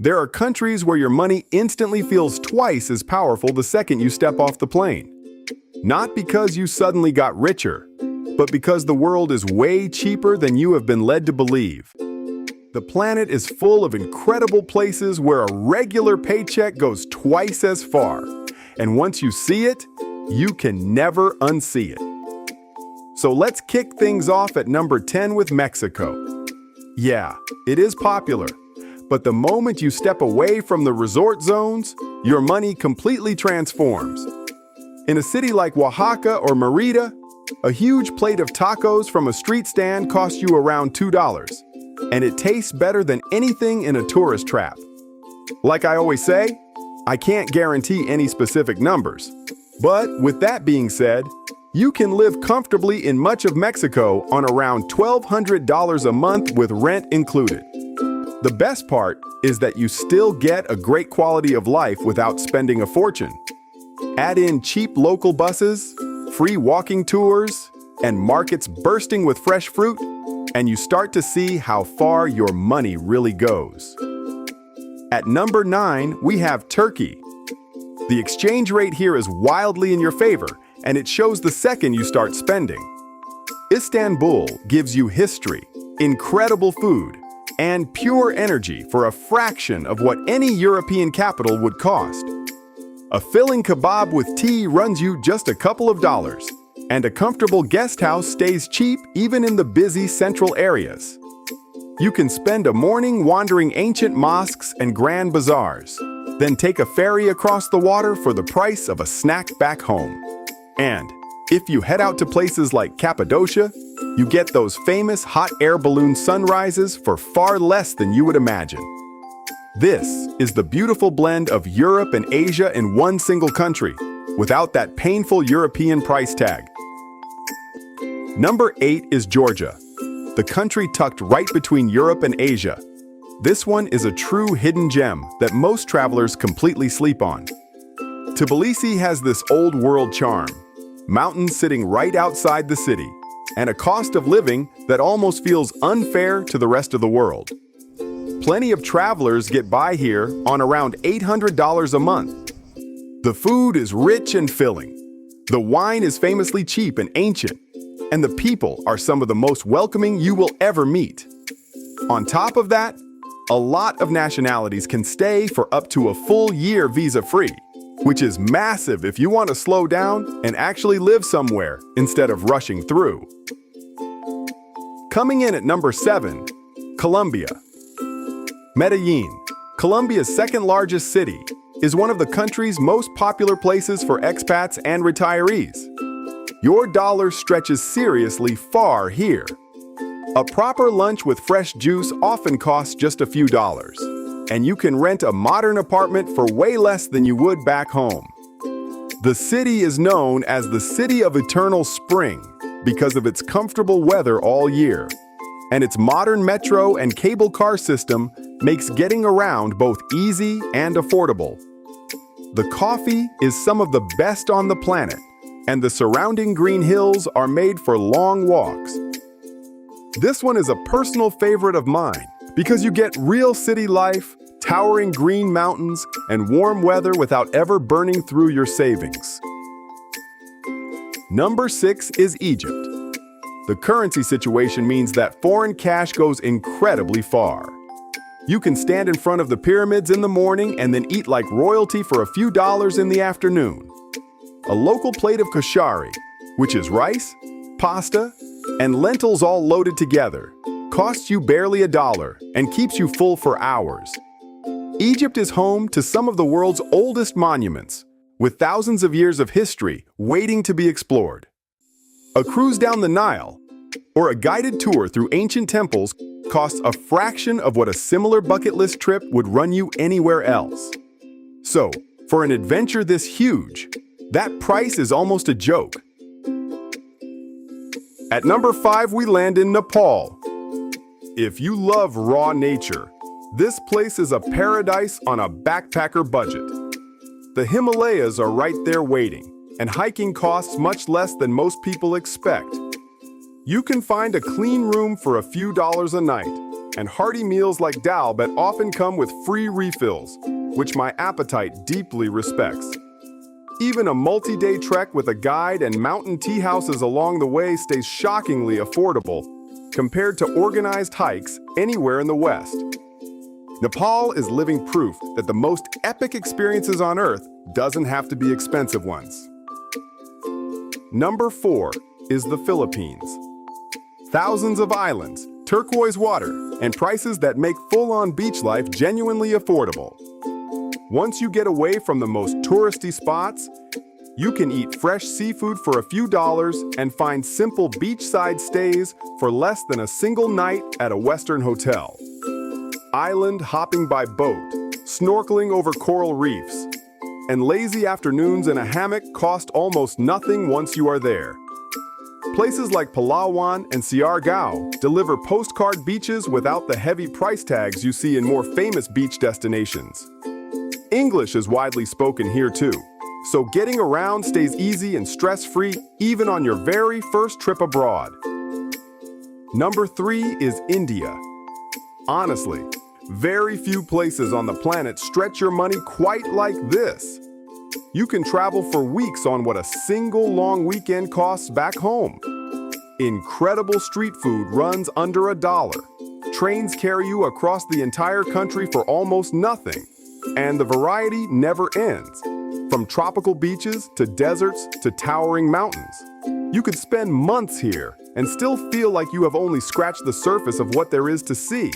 There are countries where your money instantly feels twice as powerful the second you step off the plane. Not because you suddenly got richer, but because the world is way cheaper than you have been led to believe. The planet is full of incredible places where a regular paycheck goes twice as far. And once you see it, you can never unsee it. So let's kick things off at number 10 with Mexico. Yeah, it is popular, but the moment you step away from the resort zones, your money completely transforms. In a city like Oaxaca or Mérida, a huge plate of tacos from a street stand costs you around $2, and it tastes better than anything in a tourist trap. Like I always say, I can't guarantee any specific numbers. But with that being said, you can live comfortably in much of Mexico on around $1,200 a month with rent included. The best part is that you still get a great quality of life without spending a fortune. Add in cheap local buses, free walking tours, and markets bursting with fresh fruit, and you start to see how far your money really goes. At number 9, we have Turkey. The exchange rate here is wildly in your favor, and it shows the second you start spending. Istanbul gives you history, incredible food, and pure energy for a fraction of what any European capital would cost. A filling kebab with tea runs you just a couple of dollars, and a comfortable guest house stays cheap even in the busy central areas. You can spend a morning wandering ancient mosques and grand bazaars, then take a ferry across the water for the price of a snack back home. And if you head out to places like Cappadocia, you get those famous hot air balloon sunrises for far less than you would imagine. This is the beautiful blend of Europe and Asia in one single country, without that painful European price tag. Number 8 is Georgia, the country tucked right between Europe and Asia. This one is a true hidden gem that most travelers completely sleep on. Tbilisi has this old world charm, mountains sitting right outside the city, and a cost of living that almost feels unfair to the rest of the world. Plenty of travelers get by here on around $800 a month. The food is rich and filling. The wine is famously cheap and ancient, and the people are some of the most welcoming you will ever meet. On top of that, a lot of nationalities can stay for up to a full year visa-free, which is massive if you want to slow down and actually live somewhere instead of rushing through. Coming in at number 7, Colombia. Medellin, Colombia's second largest city, is one of the country's most popular places for expats and retirees. Your dollar stretches seriously far here. A proper lunch with fresh juice often costs just a few dollars, and you can rent a modern apartment for way less than you would back home. The city is known as the City of Eternal Spring because of its comfortable weather all year, and its modern metro and cable car system makes getting around both easy and affordable. The coffee is some of the best on the planet, and the surrounding green hills are made for long walks. This one is a personal favorite of mine because you get real city life, towering green mountains, and warm weather without ever burning through your savings. Number 6 is Egypt. The currency situation means that foreign cash goes incredibly far. You can stand in front of the pyramids in the morning and then eat like royalty for a few dollars in the afternoon. A local plate of koshari, which is rice, pasta, and lentils all loaded together, costs you barely $1 and keeps you full for hours. Egypt is home to some of the world's oldest monuments, with thousands of years of history waiting to be explored. A cruise down the Nile or a guided tour through ancient temples costs a fraction of what a similar bucket list trip would run you anywhere else. So, for an adventure this huge, that price is almost a joke. At number 5, we land in Nepal. If you love raw nature, this place is a paradise on a backpacker budget. The Himalayas are right there waiting, and hiking costs much less than most people expect. You can find a clean room for a few dollars a night, and hearty meals like dalbat often come with free refills, which my appetite deeply respects. Even a multi-day trek with a guide and mountain tea houses along the way stays shockingly affordable compared to organized hikes anywhere in the West. Nepal is living proof that the most epic experiences on Earth doesn't have to be expensive ones. Number 4 is the Philippines. Thousands of islands, turquoise water, and prices that make full-on beach life genuinely affordable. Once you get away from the most touristy spots, you can eat fresh seafood for a few dollars and find simple beachside stays for less than a single night at a Western hotel. Island hopping by boat, snorkeling over coral reefs, and lazy afternoons in a hammock cost almost nothing once you are there. Places like Palawan and Siargao deliver postcard beaches without the heavy price tags you see in more famous beach destinations. English is widely spoken here too, so getting around stays easy and stress-free even on your very first trip abroad. Number 3 is India. Honestly, very few places on the planet stretch your money quite like this. You can travel for weeks on what a single long weekend costs back home. Incredible street food runs under $1. Trains carry you across the entire country for almost nothing. And the variety never ends. From tropical beaches to deserts to towering mountains. You could spend months here and still feel like you have only scratched the surface of what there is to see.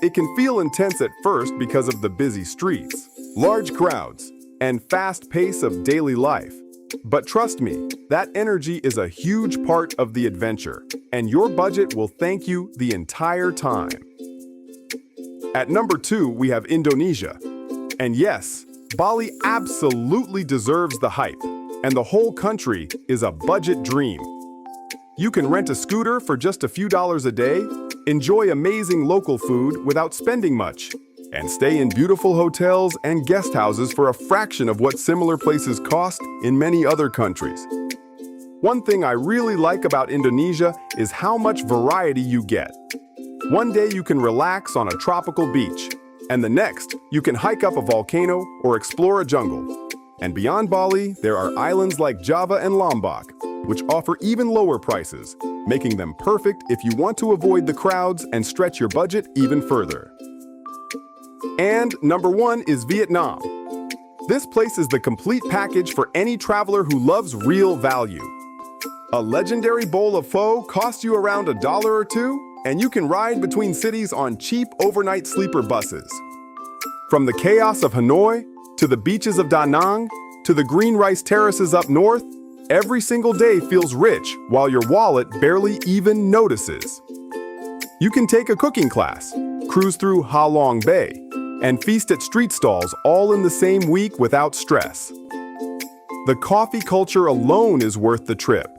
It can feel intense at first because of the busy streets, large crowds, and fast pace of daily life. But trust me, that energy is a huge part of the adventure, and your budget will thank you the entire time. At number 2, we have Indonesia. And yes, Bali absolutely deserves the hype, and the whole country is a budget dream. You can rent a scooter for just a few dollars a day, enjoy amazing local food without spending much, and stay in beautiful hotels and guest houses for a fraction of what similar places cost in many other countries. One thing I really like about Indonesia is how much variety you get. One day you can relax on a tropical beach, and the next you can hike up a volcano or explore a jungle. And beyond Bali, there are islands like Java and Lombok, which offer even lower prices, making them perfect if you want to avoid the crowds and stretch your budget even further. And number 1 is Vietnam. This place is the complete package for any traveler who loves real value. A legendary bowl of pho costs you around $1 or $2, and you can ride between cities on cheap overnight sleeper buses. From the chaos of Hanoi, to the beaches of Da Nang, to the green rice terraces up north, every single day feels rich while your wallet barely even notices. You can take a cooking class, cruise through Ha Long Bay, and feast at street stalls all in the same week without stress. The coffee culture alone is worth the trip.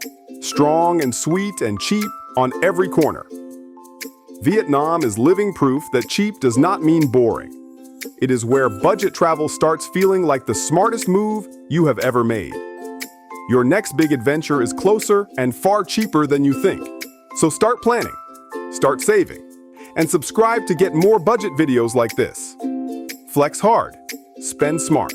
Strong and sweet and cheap on every corner. Vietnam is living proof that cheap does not mean boring. It is where budget travel starts feeling like the smartest move you have ever made. Your next big adventure is closer and far cheaper than you think. So start planning, start saving, and subscribe to get more budget videos like this. Flex hard, spend smart.